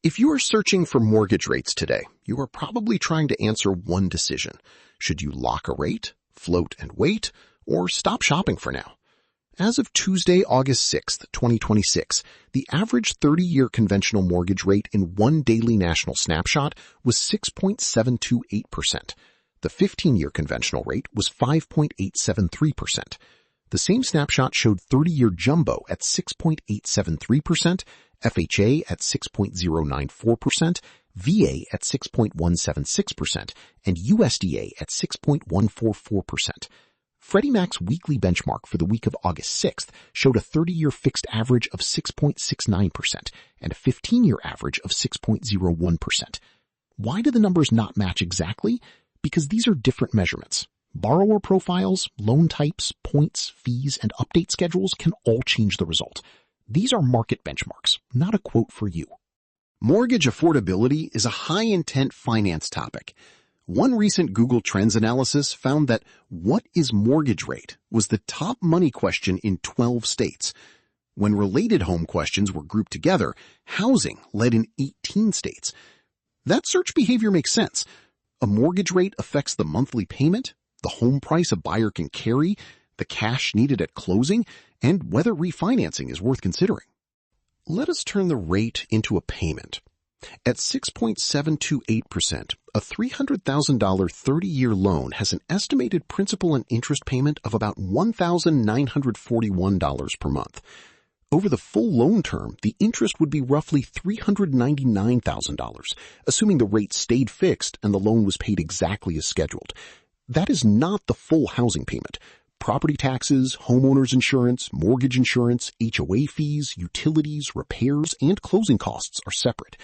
If you are searching for mortgage rates today, you are probably trying to answer one decision. Should you lock a rate, float and wait, or stop shopping for now? As of Tuesday, August 6th, 2026, the average 30-year conventional mortgage rate in one daily national snapshot was 6.728%. The 15-year conventional rate was 5.873%. The same snapshot showed 30-year jumbo at 6.873%, FHA at 6.094%, VA at 6.176%, and USDA at 6.144%. Freddie Mac's weekly benchmark for the week of August 6th showed a 30-year fixed average of 6.69% and a 15-year average of 6.01%. Why do the numbers not match exactly? Because these are different measurements. Borrower profiles, loan types, points, fees, and update schedules can all change the result. These are market benchmarks, not a quote for you. Mortgage affordability is a high-intent finance topic. One recent Google Trends analysis found that "what is mortgage rate" was the top money question in 12 states. When related home questions were grouped together, housing led in 18 states. That search behavior makes sense. A mortgage rate affects the monthly payment, the home price a buyer can carry, the cash needed at closing, and whether refinancing is worth considering. Let us turn the rate into a payment. At 6.728%, a $300,000 30-year loan has an estimated principal and interest payment of about $1,941 per month. Over the full loan term, the interest would be roughly $399,000, assuming the rate stayed fixed and the loan was paid exactly as scheduled. That is not the full housing payment. Property taxes, homeowners insurance, mortgage insurance, HOA fees, utilities, repairs, and closing costs are separate.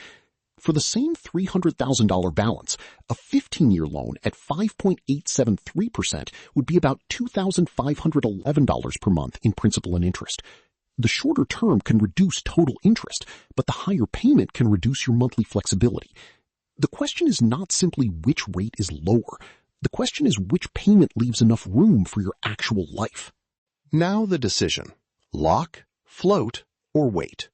For the same $300,000 balance, a 15-year loan at 5.873% would be about $2,511 per month in principal and interest. The shorter term can reduce total interest, but the higher payment can reduce your monthly flexibility. The question is not simply which rate is lower. The question is which payment leaves enough room for your actual life. Now the decision: lock, float, or wait.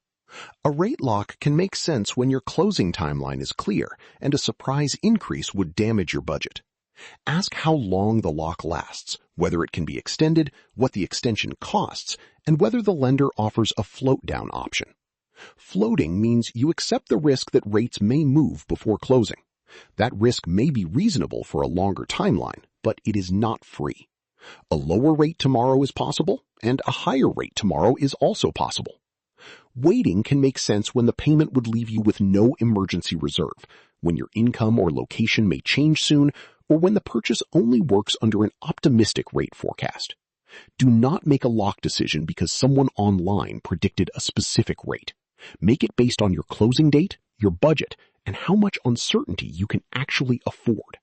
A rate lock can make sense when your closing timeline is clear and a surprise increase would damage your budget. Ask how long the lock lasts, whether it can be extended, what the extension costs, and whether the lender offers a float-down option. Floating means you accept the risk that rates may move before closing. That risk may be reasonable for a longer timeline, but it is not free. A lower rate tomorrow is possible, and a higher rate tomorrow is also possible. Waiting can make sense when the payment would leave you with no emergency reserve, when your income or location may change soon, or when the purchase only works under an optimistic rate forecast. Do not make a lock decision because someone online predicted a specific rate. Make it based on your closing date, your budget, and how much uncertainty you can actually afford.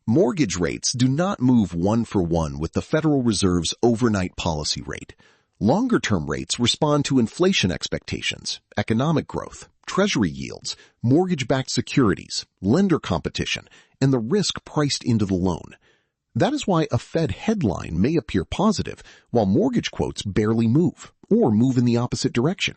Mortgage rates do not move one for one with the Federal Reserve's overnight policy rate. Longer-term rates respond to inflation expectations, economic growth, treasury yields, mortgage-backed securities, lender competition, and the risk priced into the loan. That is why a Fed headline may appear positive, while mortgage quotes barely move, or move in the opposite direction.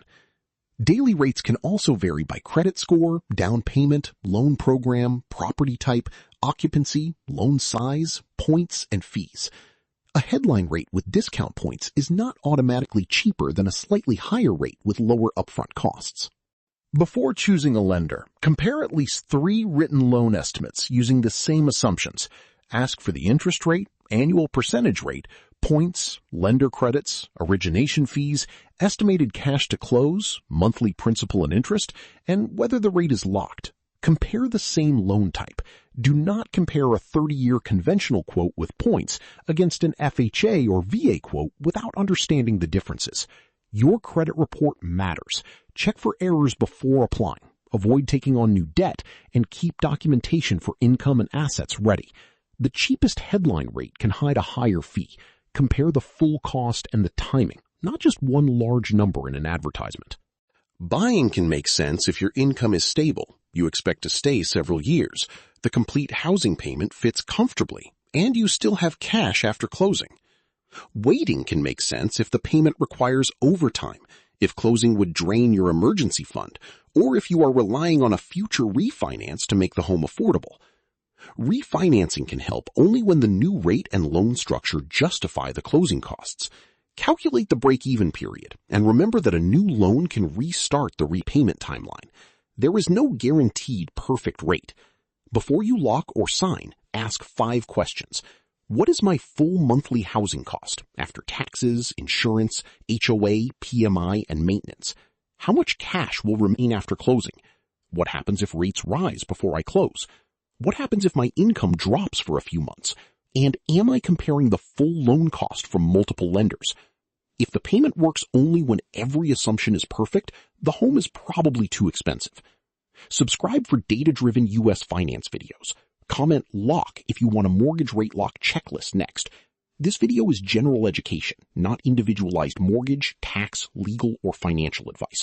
Daily rates can also vary by credit score, down payment, loan program, property type, occupancy, loan size, points, and fees. A headline rate with discount points is not automatically cheaper than a slightly higher rate with lower upfront costs. Before choosing a lender, compare at least 3 written loan estimates using the same assumptions. Ask for the interest rate, annual percentage rate, points, lender credits, origination fees, estimated cash to close, monthly principal and interest, and whether the rate is locked. Compare the same loan type. Do not compare a 30-year conventional quote with points against an FHA or VA quote without understanding the differences. Your credit report matters. Check for errors before applying. Avoid taking on new debt and keep documentation for income and assets ready. The cheapest headline rate can hide a higher fee. Compare the full cost and the timing, not just one large number in an advertisement. Buying can make sense if your income is stable, you expect to stay several years, the complete housing payment fits comfortably, and you still have cash after closing. Waiting can make sense if the payment requires overtime, if closing would drain your emergency fund, or if you are relying on a future refinance to make the home affordable. Refinancing can help only when the new rate and loan structure justify the closing costs. Calculate the break-even period, and remember that a new loan can restart the repayment timeline. There is no guaranteed perfect rate. Before you lock or sign, ask 5 questions. What is my full monthly housing cost after taxes, insurance, HOA, PMI, and maintenance? How much cash will remain after closing? What happens if rates rise before I close? What happens if my income drops for a few months? And am I comparing the full loan cost from multiple lenders? If the payment works only when every assumption is perfect, the home is probably too expensive. Subscribe for data-driven U.S. finance videos. Comment "lock" if you want a mortgage rate lock checklist next. This video is general education, not individualized mortgage, tax, legal, or financial advice.